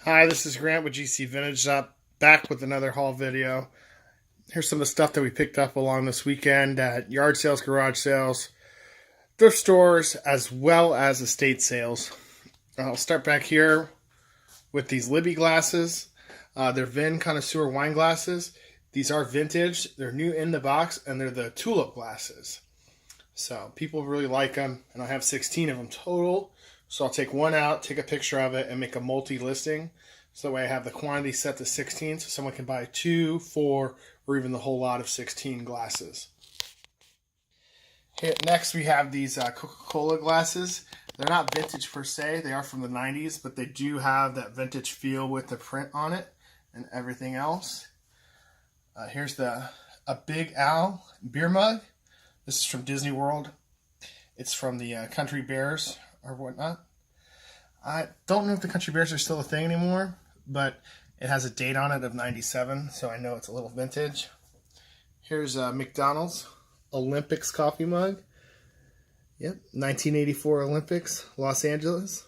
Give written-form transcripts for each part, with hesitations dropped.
Hi, this is Grant with GC Vintage Shop, back with another haul video. Here's some of the stuff that we picked up along this weekend at yard sales, garage sales, thrift stores, as well as estate sales. I'll start back here with these Libby glasses. They're Vin Connoisseur wine glasses. These are vintage. They're new in the box, and they're the tulip glasses. So people really like them, and I have 16 of them total. So I'll take one out, take a picture of it, and make a multi-listing. So that way I have the quantity set to 16, so someone can buy 2, 4, or even the whole lot of 16 glasses. Here, next we have these Coca-Cola glasses. They're not vintage per se, they are from the 90s, but they do have that vintage feel with the print on it and everything else. Here's a Big Al beer mug. This is from Disney World. It's from the Country Bears or whatnot. I don't know if the Country Bears are still a thing anymore, but it has a date on it of 97, so I know it's a little vintage. Here's McDonald's Olympics coffee mug. Yep, 1984 Olympics, Los Angeles.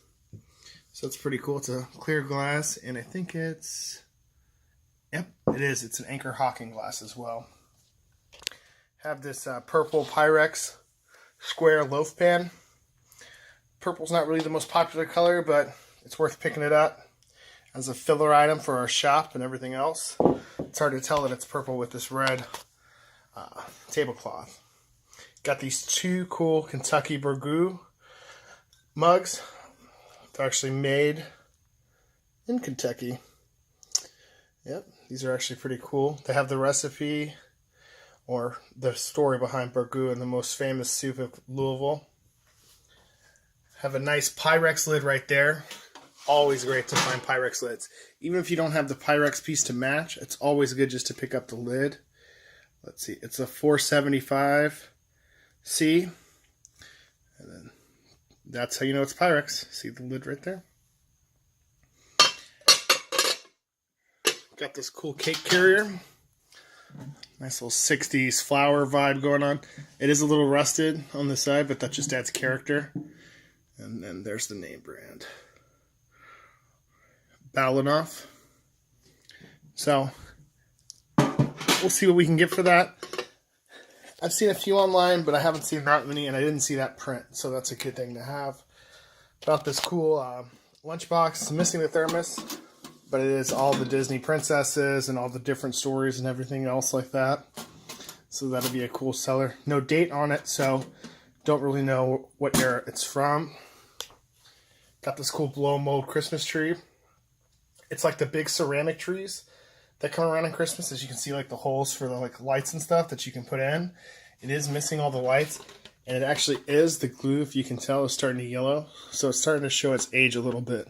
So it's pretty cool. It's a clear glass, and I think it's... Yep, it is. It's an Anchor Hawking glass as well. Have this purple Pyrex square loaf pan. Purple's not really the most popular color, but it's worth picking it up as a filler item for our shop and everything else. It's hard to tell that it's purple with this red tablecloth. Got these two cool Kentucky Burgoo mugs. They're actually made in Kentucky. Yep, these are actually pretty cool. They have the recipe or the story behind Burgoo and the most famous soup of Louisville. Have a nice Pyrex lid right there. Always great to find Pyrex lids. Even if you don't have the Pyrex piece to match, it's always good just to pick up the lid. Let's see, it's a 475C. And then that's how you know it's Pyrex. See the lid right there? Got this cool cake carrier. Nice little 60s flower vibe going on. It is a little rusted on the side, but that just adds character. And then there's the name brand. Balanoff. So, we'll see what we can get for that. I've seen a few online, but I haven't seen that many, and I didn't see that print. So that's a good thing to have. Got this cool lunchbox. It's missing the thermos, but it is all the Disney princesses and all the different stories and everything else like that. So that'll be a cool seller. No date on it, so don't really know what era it's from. Got this cool blow mold Christmas tree. It's like the big ceramic trees that come around on Christmas. As you can see, like the holes for the lights and stuff that you can put in. It is missing all the lights, and it actually is the glue, if you can tell, is starting to yellow. So it's starting to show its age a little bit.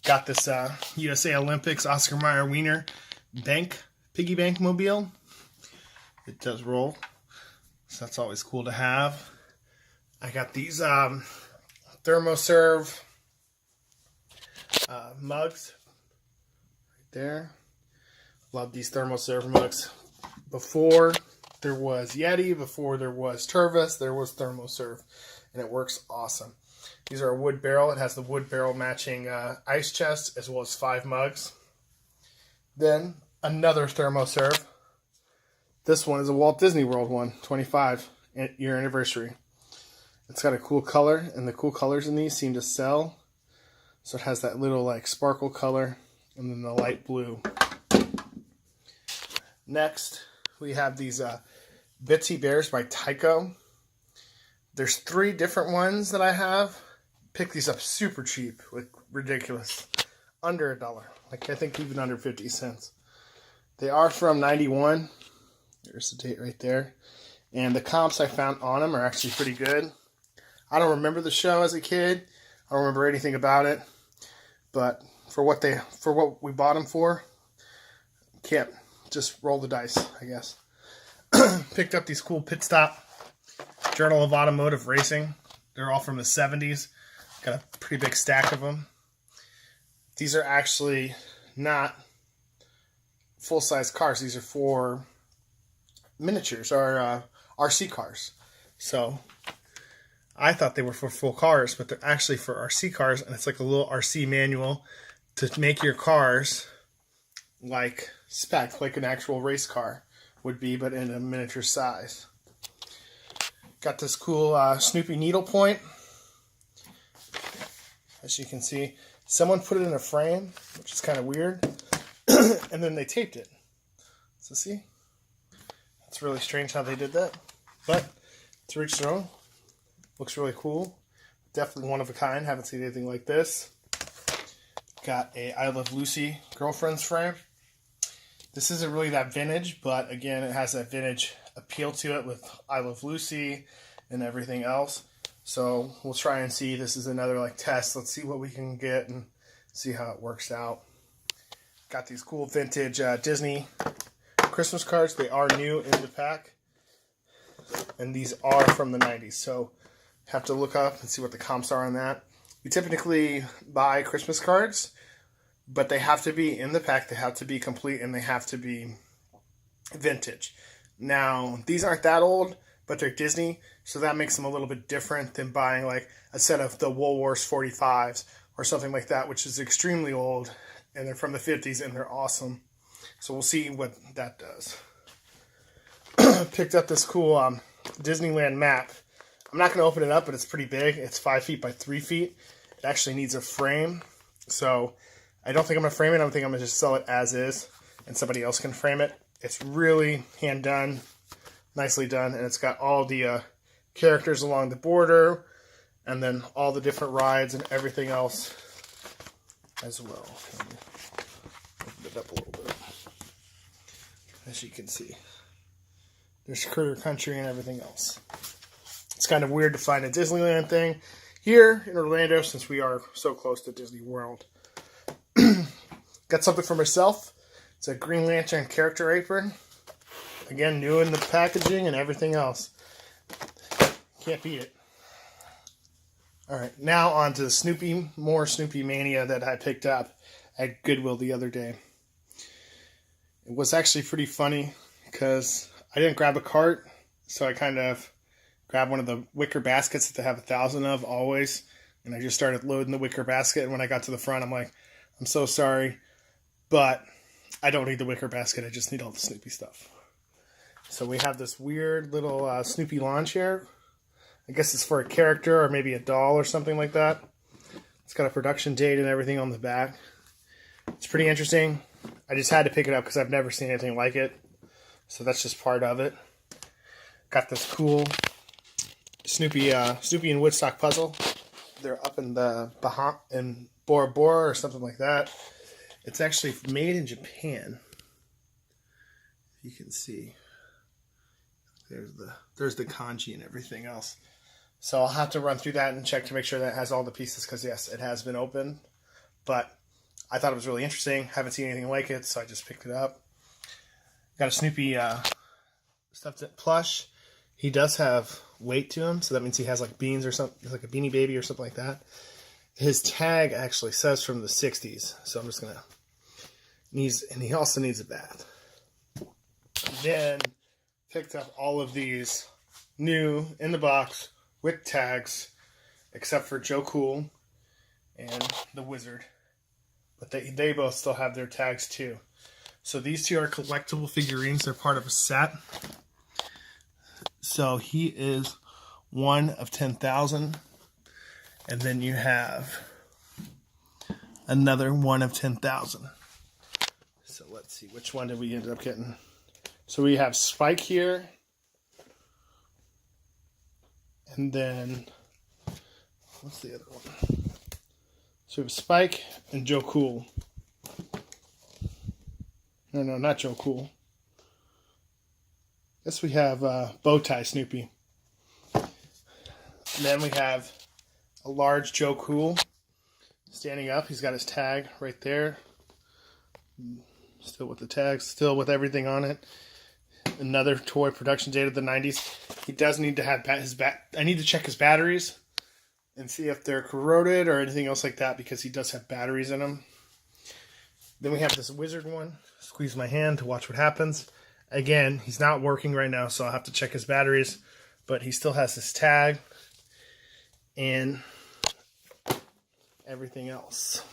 Got this USA Olympics Oscar Mayer Wiener piggy bank mobile. It does roll, so that's always cool to have. I got these ThermoServe mugs right there. Love these ThermoServe mugs. Before there was Yeti, before there was Tervis, there was ThermoServe, and it works awesome. These are a wood barrel. It has the wood barrel matching ice chest as well as 5 mugs. Then another ThermoServe. This one is a Walt Disney World one, 25-year anniversary. It's got a cool color, and the cool colors in these seem to sell. So it has that little sparkle color, and then the light blue. Next, we have these Bitsy Bears by Tyco. There's 3 different ones that I have. Picked these up super cheap, ridiculous. Under $1. I think even under 50 cents. They are from 91. There's the date right there. And the comps I found on them are actually pretty good. I don't remember the show as a kid. I don't remember anything about it. But for what we bought them for, can't just roll the dice, I guess. Picked up these cool Pit Stop Journal of Automotive Racing. They're all from the 70s. Got a pretty big stack of them. These are actually not full-size cars. These are for miniatures or RC cars. So I thought they were for full cars, but they're actually for RC cars, and it's like a little RC manual to make your cars like spec, like an actual race car would be, but in a miniature size. Got this cool Snoopy needlepoint. As you can see, someone put it in a frame, which is kind of weird, and then they taped it. So see? It's really strange how they did that, but it's reached their own. Looks really cool. Definitely one of a kind. Haven't seen anything like this. Got a I Love Lucy girlfriend's frame. This isn't really that vintage, but again, it has that vintage appeal to it with I Love Lucy and everything else. So we'll try and see. This is another like test. Let's see what we can get and see how it works out. Got these cool vintage Disney Christmas cards. They are new in the pack, and these are from the 90s. So have to look up and see what the comps are on that. We typically buy Christmas cards, but they have to be in the pack, they have to be complete, and they have to be vintage. Now, these aren't that old, but they're Disney, so that makes them a little bit different than buying like a set of the Woolworths 45s or something like that, which is extremely old, and they're from the 50s, and they're awesome. So we'll see what that does. Picked up this cool Disneyland map. I'm not going to open it up, but it's pretty big. It's 5 feet by 3 feet. It actually needs a frame. So I don't think I'm going to frame it. I think I'm going to just sell it as is, and somebody else can frame it. It's really hand done, nicely done, and it's got all the characters along the border, and then all the different rides and everything else as well. Let me open it up a little bit. As you can see, there's Critter Country and everything else. It's kind of weird to find a Disneyland thing here in Orlando since we are so close to Disney World. Got something for myself. It's a Green Lantern character apron. Again, new in the packaging and everything else. Can't beat it. Alright, now on to the Snoopy, more Snoopy Mania that I picked up at Goodwill the other day. It was actually pretty funny because I didn't grab a cart, so I kind of grabbed one of the wicker baskets that they have 1,000 of always, and I just started loading the wicker basket, and when I got to the front, I'm like, I'm so sorry, but I don't need the wicker basket, I just need all the Snoopy stuff. So we have this weird little Snoopy lawn chair. I guess it's for a character or maybe a doll or something like that. It's got a production date and everything on the back. It's pretty interesting. I just had to pick it up because I've never seen anything like it. So that's just part of it. Got this cool Snoopy and Woodstock puzzle. They're up in the in Bora Bora or something like that. It's actually made in Japan. You can see. There's the kanji and everything else. So I'll have to run through that and check to make sure that it has all the pieces because yes, it has been opened. But I thought it was really interesting. Haven't seen anything like it, so I just picked it up. Got a Snoopy stuffed plush. He does have weight to him, so that means he has like beans or something, like a Beanie Baby or something like that. His tag actually says from the 60s, so I'm just gonna and he also needs a bath. Then picked up all of these new in the box with tags, except for Joe Cool and the Wizard, but they both still have their tags too. So these two are collectible figurines. They're part of a set. So he is one of 10,000. And then you have another one of 10,000. So let's see, which one did we end up getting? So we have Spike here. And then, what's the other one? So we have Spike and Joe Cool. No, not Joe Cool. Guess we have Bowtie Snoopy. And then we have a large Joe Cool standing up. He's got his tag right there. Still with the tags, still with everything on it. Another toy production date of the 90s. He does need to have I need to check his batteries and see if they're corroded or anything else like that because he does have batteries in them. Then we have this Wizard one. Squeeze my hand to watch what happens. Again, he's not working right now, so I'll have to check his batteries, but he still has his tag. and everything else.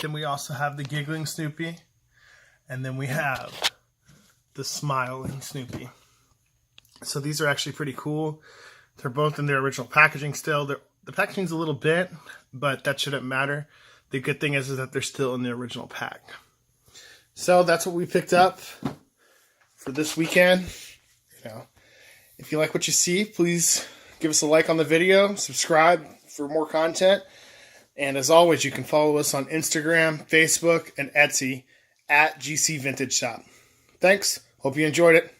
Then we also have the giggling Snoopy, and then we have the smiling Snoopy. So these are actually pretty cool. They're both in their original packaging still. The packaging's a little bit, but that shouldn't matter. The good thing is that they're still in the original pack. So that's what we picked up for this weekend. If you like what you see, please give us a like on the video, subscribe for more content. And as always, you can follow us on Instagram, Facebook, and Etsy at GC Vintage Shop. Thanks. Hope you enjoyed it.